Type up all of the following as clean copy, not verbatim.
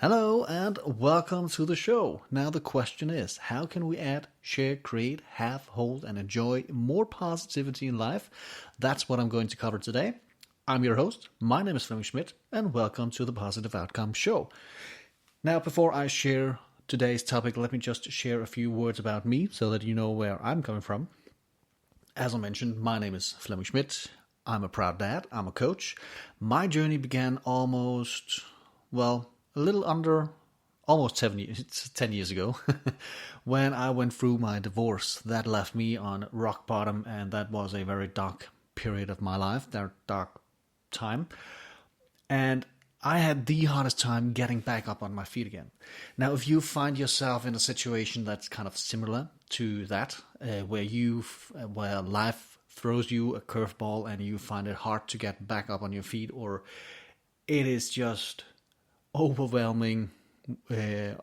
Hello and welcome to the show. Now the question is, how can we add, share, create, have, hold and enjoy more positivity in life? That's what I'm going to cover today. I'm your host. My name is Flemming Schmidt and welcome to the Positive Outcome Show. Now before I share today's topic, let me just share a few words about me so that you know where I'm coming from. As I mentioned, my name is Flemming Schmidt. I'm a proud dad. I'm a coach. My journey began a little under almost 10 years ago when I went through my divorce. That left me on rock bottom, and that was a very dark period of my life, that dark time. And I had the hardest time getting back up on my feet again. Now, if you find yourself in a situation that's kind of similar to that, where life throws you a curveball and you find it hard to get back up on your feet, or it is just overwhelming the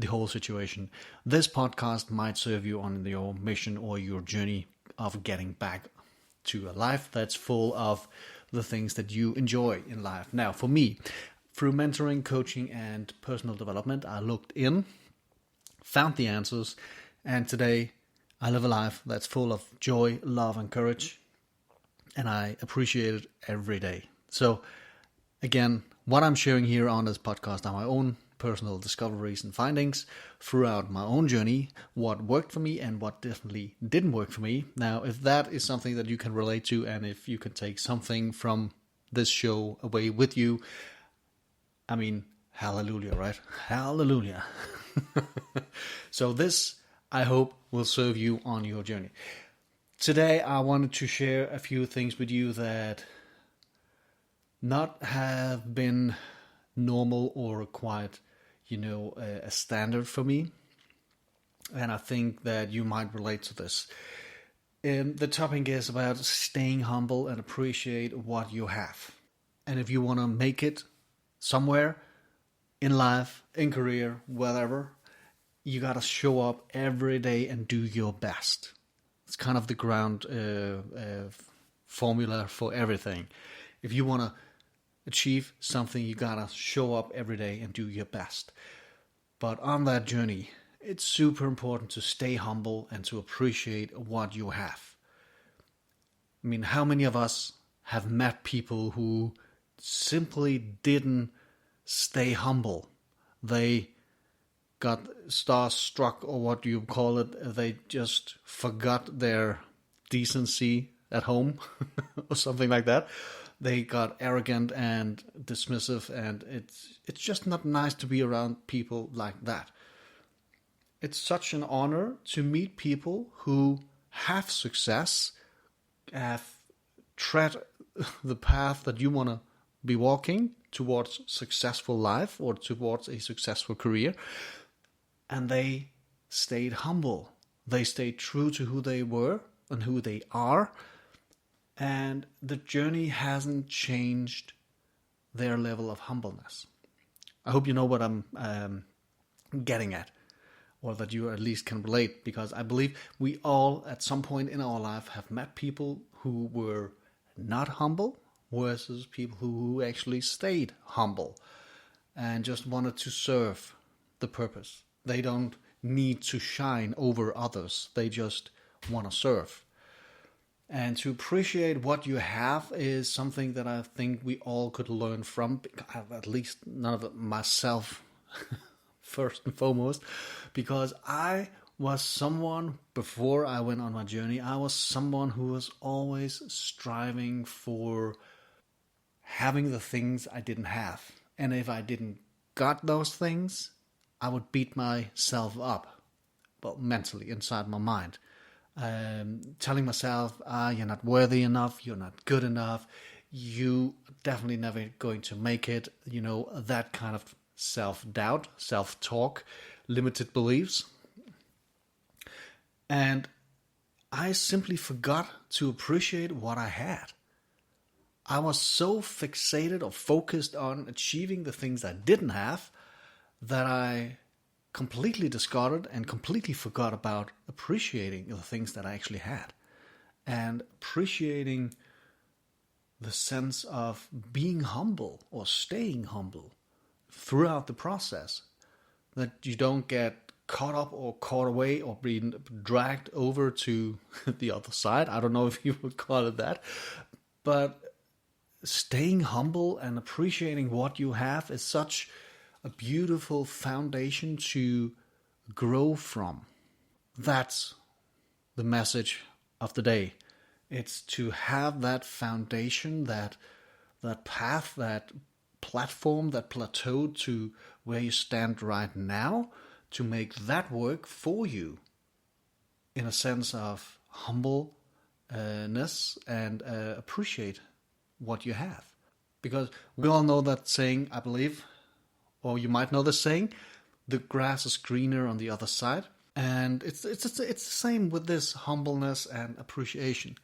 whole situation, this podcast might serve you on your mission or your journey of getting back to a life that's full of the things that you enjoy in life. Now, for me, through mentoring, coaching, and personal development, I looked in, found the answers, and today I live a life that's full of joy, love, and courage, and I appreciate it every day. So, again, what I'm sharing here on this podcast are my own personal discoveries and findings throughout my own journey, what worked for me and what definitely didn't work for me. Now, if that is something that you can relate to, and if you can take something from this show away with you, I mean, hallelujah, right? Hallelujah. So this, I hope, will serve you on your journey. Today, I wanted to share a few things with you that not have been normal or quite, a standard for me. And I think that you might relate to this. The topic is about staying humble and appreciate what you have. And if you want to make it somewhere in life, in career, whatever, you got to show up every day and do your best. It's kind of the ground formula for everything. If you want to achieve something, you gotta show up every day and do your best. But on that journey, it's super important to stay humble and to appreciate what you have. I mean, how many of us have met people who simply didn't stay humble? They got starstruck, or what you call it. They just forgot their decency at home or something like that. They got arrogant and dismissive, and it's just not nice to be around people like that. It's such an honor to meet people who have success, have tread the path that you want to be walking towards successful life or towards a successful career, and they stayed humble. They stayed true to who they were and who they are. And the journey hasn't changed their level of humbleness. I hope you know what I'm getting at, or that you at least can relate, because I believe we all at some point in our life have met people who were not humble versus people who actually stayed humble and just wanted to serve the purpose. They don't need to shine over others. They just want to serve. And to appreciate what you have is something that I think we all could learn from, at least none of it myself, first and foremost, because I was someone, before I went on my journey, I was someone who was always striving for having the things I didn't have. And if I didn't got those things, I would beat myself up, mentally, inside my mind. Telling myself, you're not worthy enough, you're not good enough, you definitely never going to make it, that kind of self-doubt, self-talk, limited beliefs. And I simply forgot to appreciate what I had. I was so fixated or focused on achieving the things I didn't have that I completely discarded and completely forgot about appreciating the things that I actually had, and appreciating the sense of being humble or staying humble throughout the process, that you don't get caught up or caught away or being dragged over to the other side. I don't know if you would call it that, but staying humble and appreciating what you have is such a beautiful foundation to grow from. That's the message of the day. It's to have that foundation, that path, that platform, that plateau to where you stand right now, to make that work for you in a sense of humbleness and appreciate what you have. Because we all know that saying, I believe, or you might know the saying, the grass is greener on the other side. And it's the same with this humbleness and appreciation.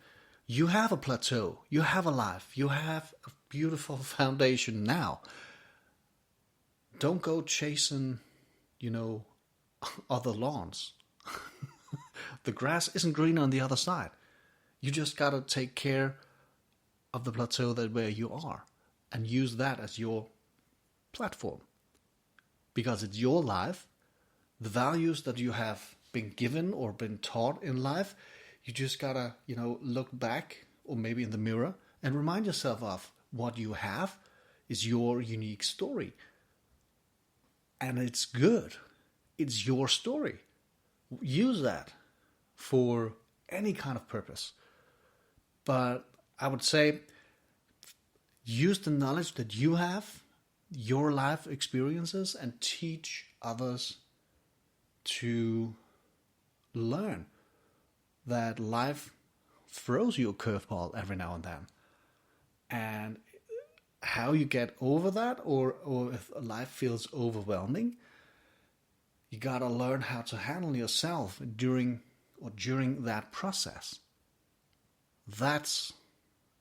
You have a plateau, you have a life, you have a beautiful foundation now. Don't go chasing, other lawns. The grass isn't green on the other side. You just gotta take care of the plateau that where you are and use that as your platform. Because it's your life, the values that you have been given or been taught in life, you just gotta, look back or maybe in the mirror and remind yourself of what you have is your unique story. And it's good. It's your story. Use that for any kind of purpose. But I would say use the knowledge that you have, your life experiences, and teach others to learn that life throws you a curveball every now and then. And how you get over that, or if life feels overwhelming, you gotta learn how to handle yourself during that process. That's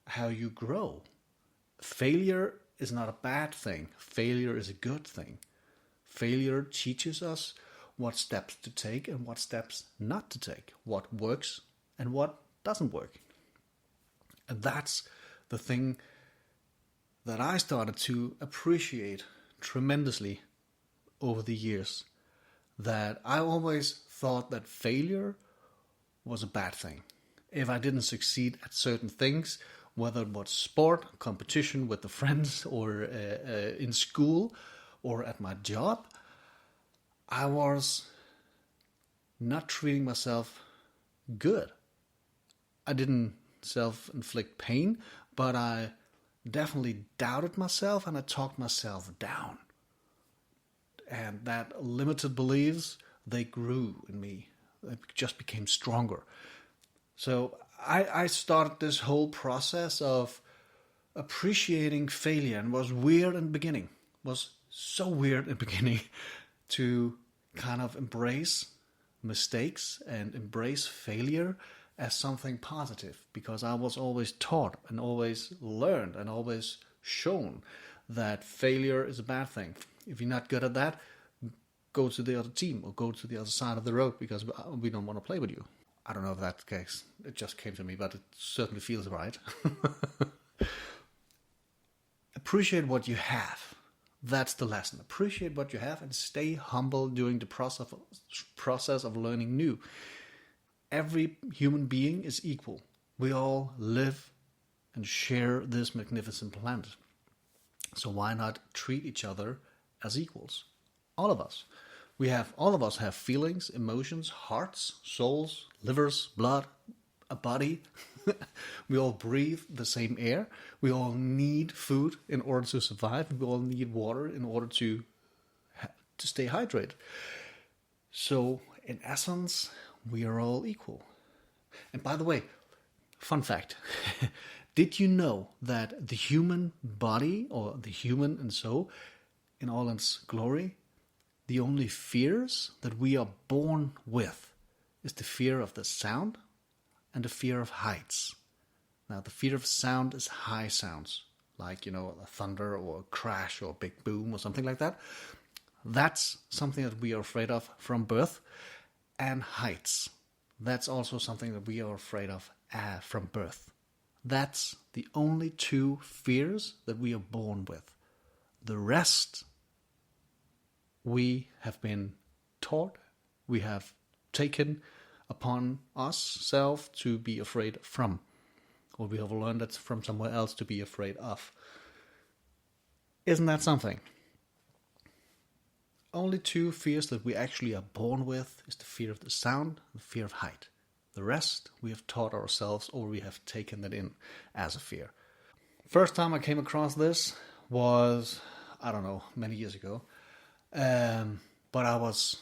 how you grow. Failure is not a bad thing. Failure is a good thing. Failure teaches us what steps to take and what steps not to take, what works and what doesn't work. And that's the thing that I started to appreciate tremendously over the years. That I always thought that failure was a bad thing. If I didn't succeed at certain things, whether it was sport, competition with the friends, or in school, or at my job, I was not treating myself good. I didn't self-inflict pain, but I definitely doubted myself and I talked myself down. And that limited beliefs, they grew in me. It just became stronger. So I started this whole process of appreciating failure, and was weird in the beginning. Was so weird in the beginning to kind of embrace mistakes and embrace failure as something positive, because I was always taught and always learned and always shown that failure is a bad thing. If you're not good at that, go to the other team or go to the other side of the road because we don't want to play with you. I don't know if that's the case. It just came to me, but it certainly feels right. Appreciate what you have. That's the lesson. Appreciate what you have and stay humble during the process of learning new. Every human being is equal. We all live and share this magnificent planet. So why not treat each other as equals? All of us. All of us have feelings, emotions, hearts, souls, livers, blood, a body. We all breathe the same air. We all need food in order to survive. We all need water in order to stay hydrated. So in essence, we are all equal. And by the way, fun fact. Did you know that the human body, or the human and soul, in all its glory, the only fears that we are born with is the fear of the sound and the fear of heights. Now, the fear of sound is high sounds, like, a thunder or a crash or a big boom or something like that. That's something that we are afraid of from birth. And heights, that's also something that we are afraid of from birth. That's the only two fears that we are born with. The rest we have been taught, we have taken upon ourselves to be afraid from, or we have learned it from somewhere else to be afraid of. Isn't that something? Only two fears that we actually are born with is the fear of the sound and the fear of height. The rest we have taught ourselves, or we have taken that in as a fear. First time I came across this was, I don't know, many years ago. But I was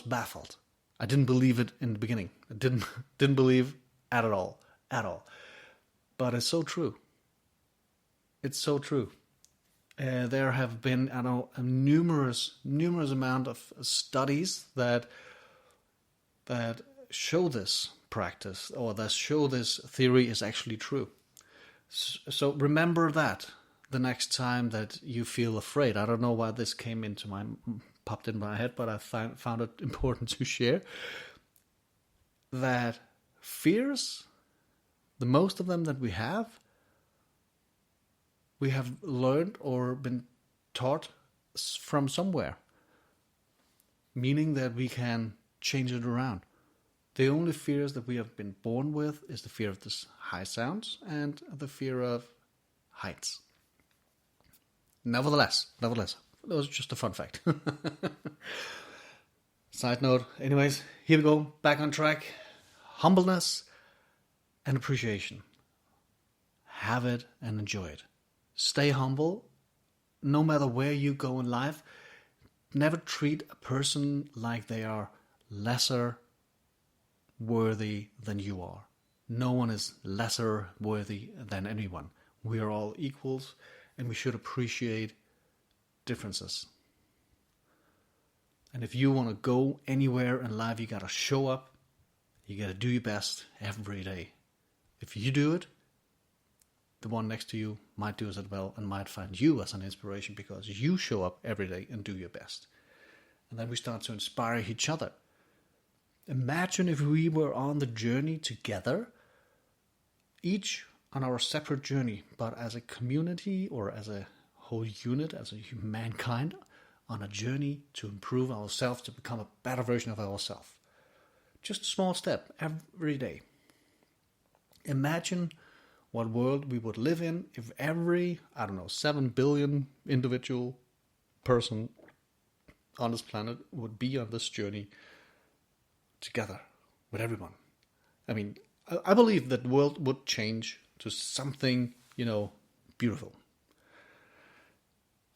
baffled. I didn't believe it in the beginning. I didn't believe at all. But it's so true. It's so true. There have been, I know, a numerous amount of studies that show this practice, or that show this theory is actually true. So remember that the next time that you feel afraid. I don't know why this popped in my head, but I found it important to share. That fears, the most of them that we have learned or been taught from somewhere. Meaning that we can change it around. The only fears that we have been born with is the fear of the high sounds and the fear of heights. Nevertheless, that was just a fun fact. Side note, anyways, here we go, back on track. Humbleness and appreciation. Have it and enjoy it. Stay humble, no matter where you go in life. Never treat a person like they are lesser worthy than you are. No one is lesser worthy than anyone. We are all equals, and we should appreciate differences. And if you want to go anywhere in life, you gotta show up. You gotta do your best every day. If you do it, the one next to you might do as well and might find you as an inspiration because you show up every day and do your best. And then we start to inspire each other. Imagine if we were on the journey together, each on our separate journey, but as a community or as a whole unit, as a mankind, on a journey to improve ourselves, to become a better version of ourselves. Just a small step every day. Imagine what world we would live in if every, 7 billion individual person on this planet would be on this journey together with everyone. I mean, I believe that the world would change to something, beautiful.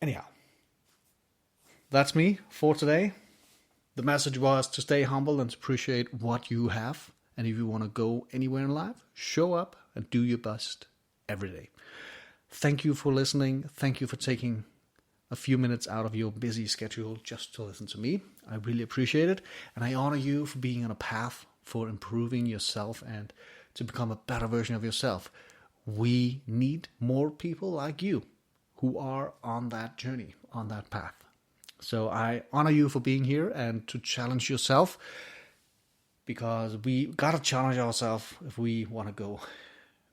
Anyhow, that's me for today. The message was to stay humble and to appreciate what you have. And if you want to go anywhere in life, show up and do your best every day. Thank you for listening. Thank you for taking a few minutes out of your busy schedule just to listen to me. I really appreciate it. And I honor you for being on a path for improving yourself and to become a better version of yourself. We need more people like you who are on that journey, on that path. So I honor you for being here and to challenge yourself, because we gotta challenge ourselves if we want to go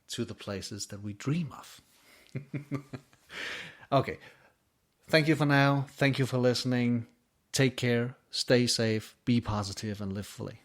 to the places that we dream of. Okay. Thank you for now. Thank you for listening. Take care. Stay safe. Be positive and live fully.